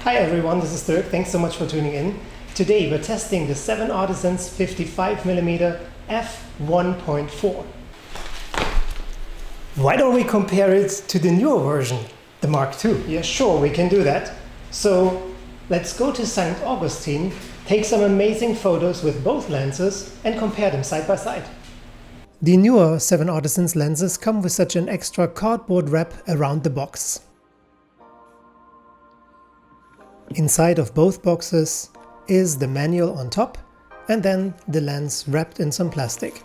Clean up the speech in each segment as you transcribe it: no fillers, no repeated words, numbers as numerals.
Hi everyone, this is Dirk. Thanks so much for tuning in. Today we're testing the 7Artisans 55mm f1.4. Why don't we compare it to the newer version, the Mark II? Yeah, sure, we can do that. So let's go to St. Augustine, take some amazing photos with both lenses and compare them side by side. The newer 7Artisans lenses come with such an extra cardboard wrap around the box. Inside of both boxes is the manual on top and then the lens wrapped in some plastic.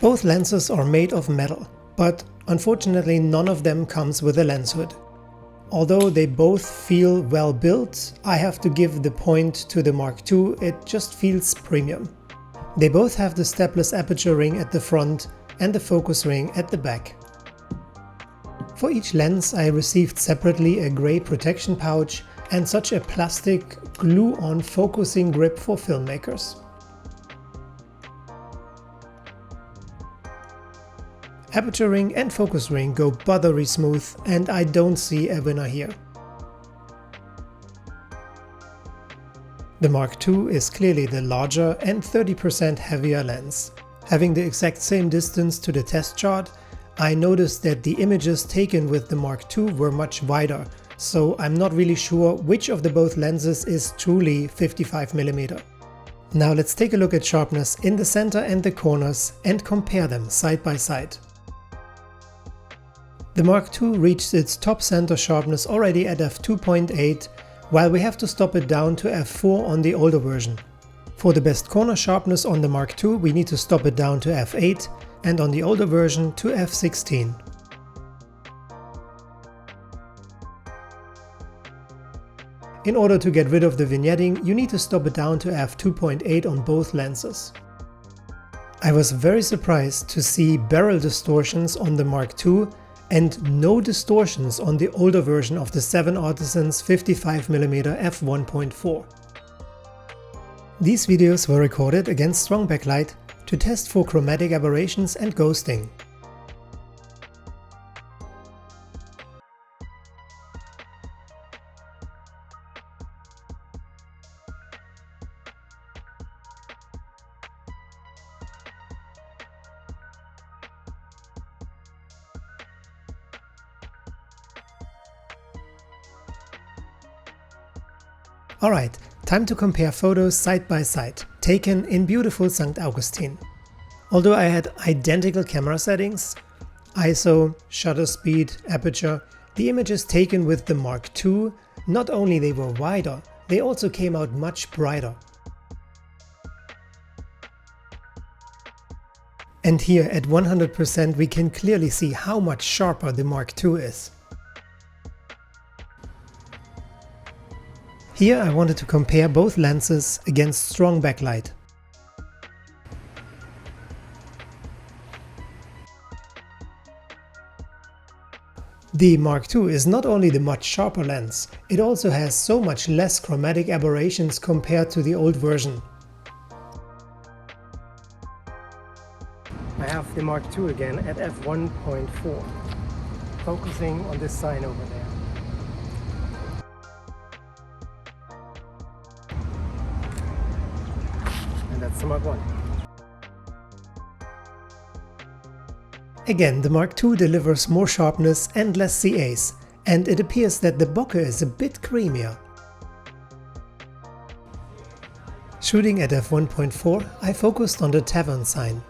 Both lenses are made of metal, but unfortunately none of them comes with a lens hood. Although they both feel well built, I have to give the point to the Mark II, it just feels premium. They both have the stepless aperture ring at the front and the focus ring at the back. For each lens I received separately a grey protection pouch and such a plastic glue-on focusing grip for filmmakers. Aperture ring and focus ring go buttery smooth and I don't see a winner here. The Mark II is clearly the larger and 30% heavier lens. Having the exact same distance to the test chart, I noticed that the images taken with the Mark II were much wider, so I'm not really sure which of the both lenses is truly 55mm. Now let's take a look at sharpness in the center and the corners and compare them side by side. The Mark II reached its top center sharpness already at f2.8, while we have to stop it down to f4 on the older version. For the best corner sharpness on the Mark II we need to stop it down to f8, and on the older version to f16. In order to get rid of the vignetting, you need to stop it down to f2.8 on both lenses. I was very surprised to see barrel distortions on the Mark II and no distortions on the older version of the 7Artisans 55mm f1.4. These videos were recorded against strong backlight to test for chromatic aberrations and ghosting. Alright, time to compare photos side by side, taken in beautiful St. Augustine. Although I had identical camera settings, ISO, shutter speed, aperture, the images taken with the Mark II, not only they were wider, they also came out much brighter. And here at 100% we can clearly see how much sharper the Mark II is. Here I wanted to compare both lenses against strong backlight. The Mark II is not only the much sharper lens, it also has so much less chromatic aberrations compared to the old version. I have the Mark II again at f1.4, focusing on this sign over there. And that's the Mark I. Again, the Mark II delivers more sharpness and less CAs, and it appears that the bokeh is a bit creamier. Shooting at f1.4, I focused on the tavern sign.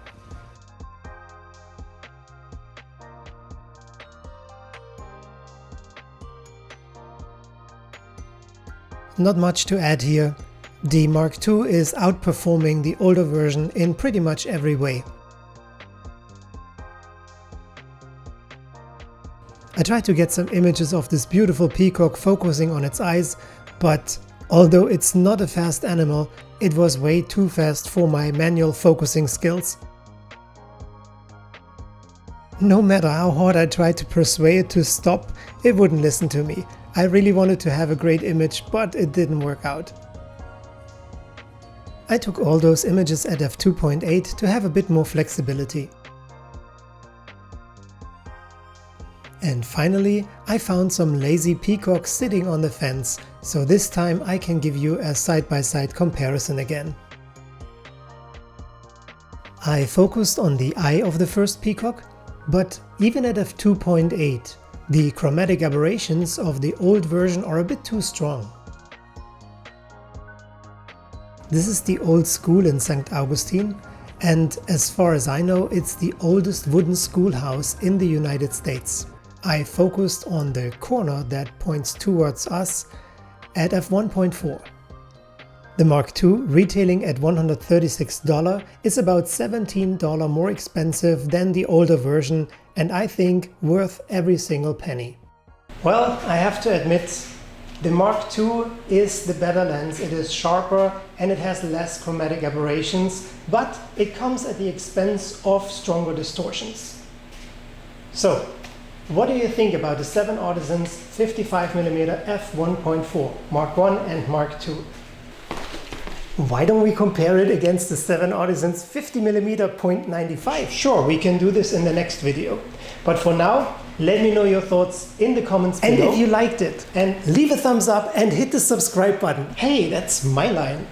Not much to add here. The Mark II is outperforming the older version in pretty much every way. I tried to get some images of this beautiful peacock focusing on its eyes, but although it's not a fast animal, it was way too fast for my manual focusing skills. No matter how hard I tried to persuade it to stop, it wouldn't listen to me. I really wanted to have a great image, but it didn't work out. I took all those images at f2.8 to have a bit more flexibility. And finally, I found some lazy peacocks sitting on the fence, so this time I can give you a side-by-side comparison again. I focused on the eye of the first peacock, but even at f2.8, the chromatic aberrations of the old version are a bit too strong. This is the old school in St. Augustine, and as far as I know, it's the oldest wooden schoolhouse in the United States. I focused on the corner that points towards us at f1.4. The Mark II, retailing at $136, is about $17 more expensive than the older version, and I think worth every single penny. Well, I have to admit, the Mark II is the better lens. It is sharper and it has less chromatic aberrations, but it comes at the expense of stronger distortions. So, what do you think about the 7Artisans 55mm f1.4 Mark I and Mark II? Why don't we compare it against the 7Artisans 50mm 0.95? Sure, we can do this in the next video. But for now, let me know your thoughts in the comments below. And if you liked it, and leave a thumbs up and hit the subscribe button. Hey, that's my line.